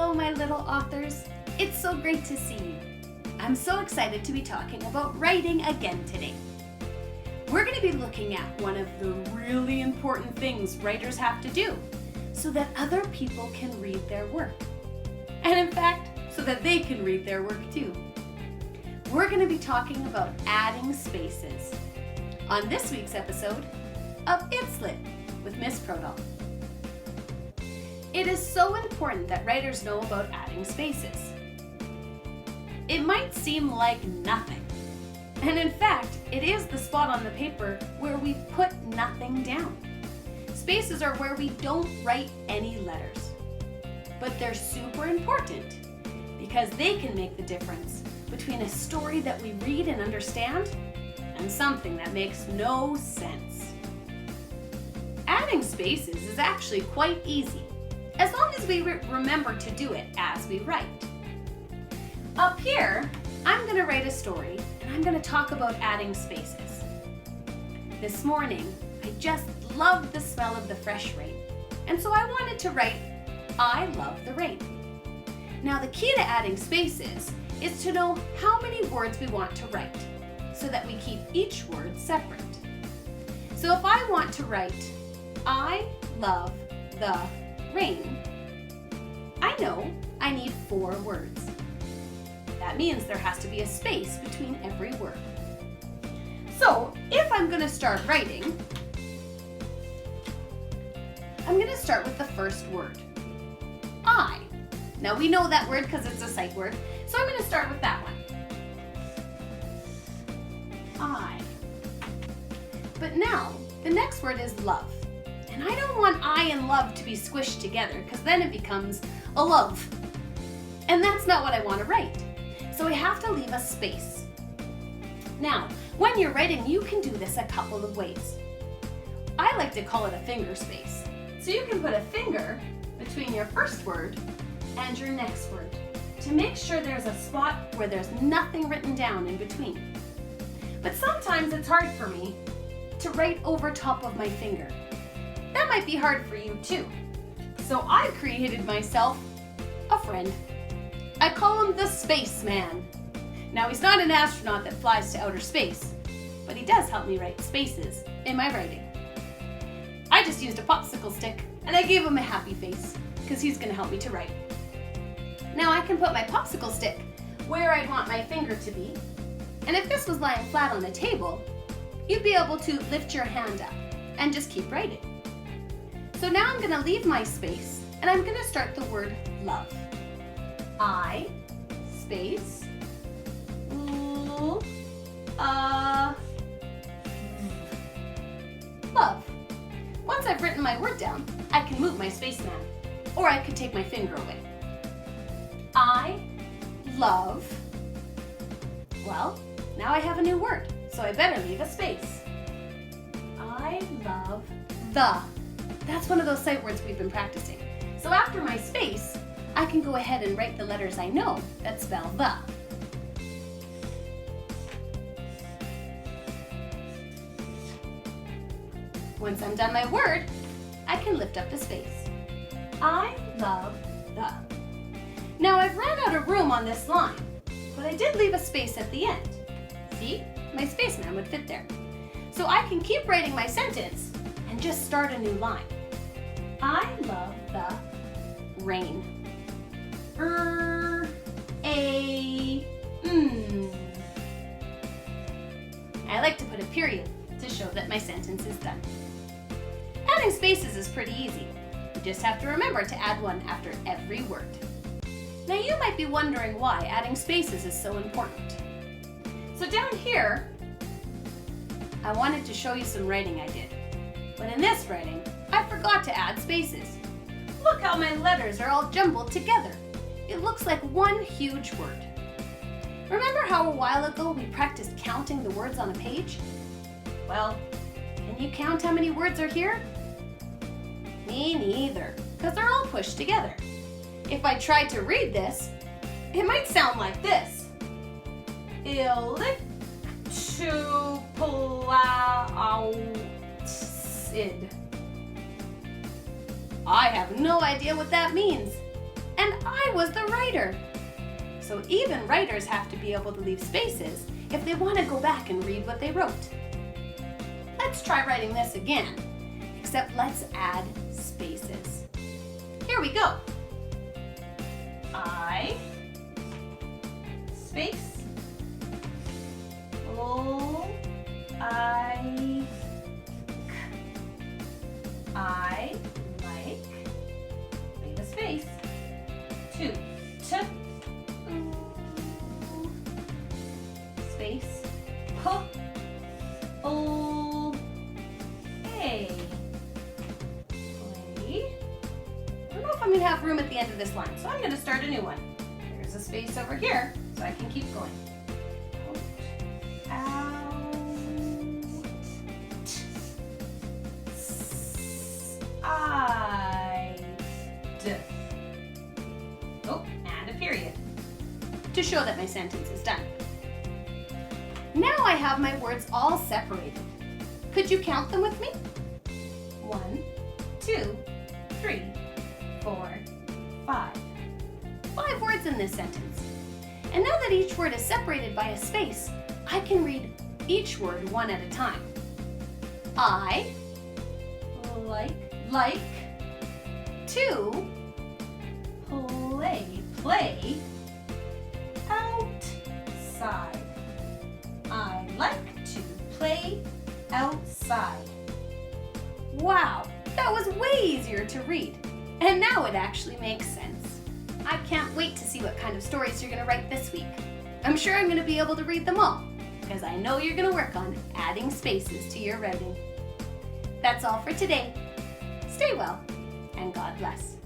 Hello, my little authors. It's so great to see you. I'm so excited to be talking about writing again today. We're going to be looking at one of the really important things writers have to do so that other people can read their work. And in fact, so that they can read their work too. We're going to be talking about adding spaces on this week's episode of It's Lit with Miss Prodahl. It is so important that writers know about adding spaces. It might seem like nothing, and in fact, it is the spot on the paper where we put nothing down. Spaces are where we don't write any letters, but they're super important because they can make the difference between a story that we read and understand and something that makes no sense. Adding spaces is actually quite easy, as long as we remember to do it as we write. Up here, I'm going to write a story and I'm going to talk about adding spaces. This morning, I just loved the smell of the fresh rain, and so I wanted to write, I love the rain. Now the key to adding spaces is to know how many words we want to write so that we keep each word separate. So if I want to write, I love the rain, I know I need 4 words. That means there has to be a space between every word. So if I'm going to start writing, I'm going to start with the first word, I. Now we know that word because it's a sight word, so I'm going to start with that one. I. But now, the next word is love. And I don't want I and love to be squished together because then it becomes a love. And that's not what I want to write. So I have to leave a space. Now, when you're writing, you can do this a couple of ways. I like to call it a finger space. So you can put a finger between your first word and your next word to make sure there's a spot where there's nothing written down in between. But sometimes it's hard for me to write over top of my finger. That might be hard for you too. So I created myself a friend. I call him the Spaceman. Now he's not an astronaut that flies to outer space, but he does help me write spaces in my writing. I just used a popsicle stick and I gave him a happy face because he's going to help me to write. Now I can put my popsicle stick where I'd want my finger to be, and if this was lying flat on a table, you'd be able to lift your hand up and just keep writing. So now I'm going to leave my space and I'm going to start the word love. I, space, love. Once I've written my word down, I can move my spaceman, or I could take my finger away. I love, well, now I have a new word, so I better leave a space. I love the. That's one of those sight words we've been practicing. So after my space, I can go ahead and write the letters I know that spell the. Once I'm done my word, I can lift up the space. I love the. Now I've run out of room on this line, but I did leave a space at the end. See, my spaceman would fit there. So I can keep writing my sentence and just start a new line. I love the rain. I like to put a period to show that my sentence is done. Adding spaces is pretty easy. You just have to remember to add one after every word. Now you might be wondering why adding spaces is so important. So down here, I wanted to show you some writing I did. But in this writing, I forgot to add spaces. Look how my letters are all jumbled together. It looks like one huge word. Remember how a while ago we practiced counting the words on a page? Well, can you count how many words are here? Me neither, because they're all pushed together. If I tried to read this, it might sound like this. Elliptuplicid. I have no idea what that means. And I I was the writer. So even writers have to be able to leave spaces if they want to go back and read what they wrote. Let's try writing this again, except let's add spaces. Here we go. I, space, I like, leave a space, to, space, play. I don't know if I'm going to have room at the end of this line, so I'm going to start a new one. There's a space over here, so I can keep going. Oh, and a period to show that my sentence is done. Now I have my words all separated. Could you count them with me? 1, 2, 3, 4, 5. 5 words in this sentence. And now that each word is separated by a space, I can read each word one at a time. I like to play outside. I like to play outside. Wow, that was way easier to read. And now it actually makes sense. I can't wait to see what kind of stories you're going to write this week. I'm sure I'm going to be able to read them all, because I know you're going to work on adding spaces to your writing. That's all for today. Stay well, and God bless.